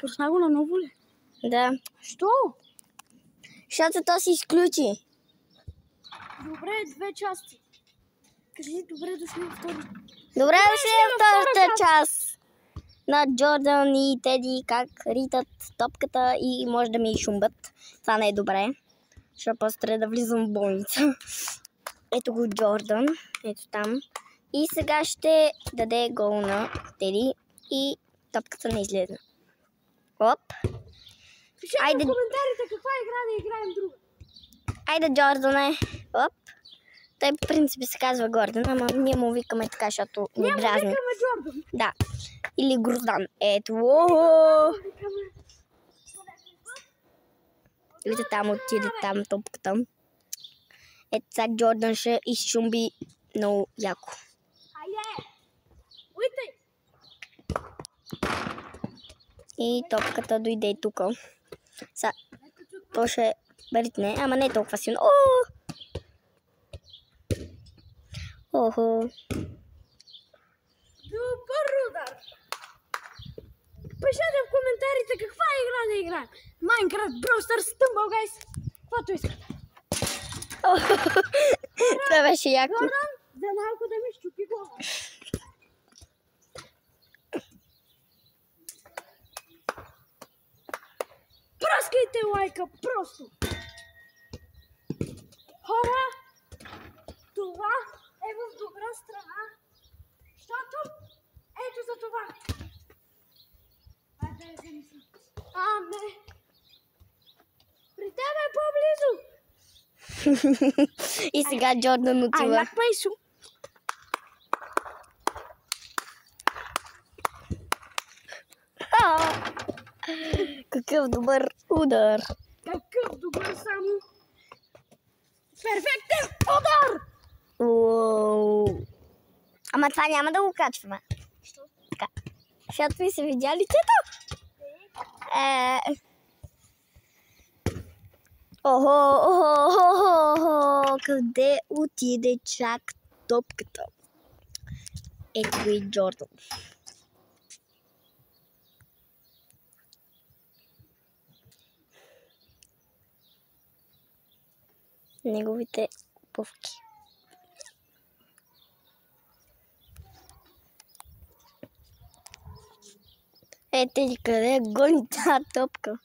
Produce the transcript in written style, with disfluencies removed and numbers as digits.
Пусна го на ново ли? Да. Що? Защото то се изключи. Добре, 2 части. Кажи, добре дошли във втори. Добре дошли във втората част на Джордан и Теди, как ритат топката и може да ми шумбат. Това не е добре, защото после трябва да влизам в болница. Ето го Джордан, ето там. И сега ще даде гол на Теди и топката не излезе. Оп. Пишете в коментарите каква игра да играем друга. Айде, Джордане. Оп. Той по принцип се казва Гордан, ама ние му викаме така, защото ни дразни. Ние му викаме Джордан. Да. Или Гроздан. Ето. Вижте, там отиде там топката. Ето сега Джордан ще изшумби много яко. Айде! Уйте! И топката дойде тук. Сега то ще бритне, ама не толкова силно. Охо. Добър удар! Пишете в коментарите каква игра да играем. Майнкрафт, Brawl Stars, Tumble Guys. Каквото искате. Това беше яко. Джордан, за малко да ми щупи глава. Пръскайте лайка просто. Хора, това е в добра страна, защото ето за това. Айде да вземи си. Не. При тебе е по-близо. И сега Джордан отива. Ай, майсо. Какъв добър удар. Какъв добър само. Перфектен удар! Уоу. Ама това няма да го качваме. Що? Така. Защото ви се видя лицето. Охо, къде отиде чак топката? Ето го и Джордан. Неговите обувки. Ете ли къде гони тази топка?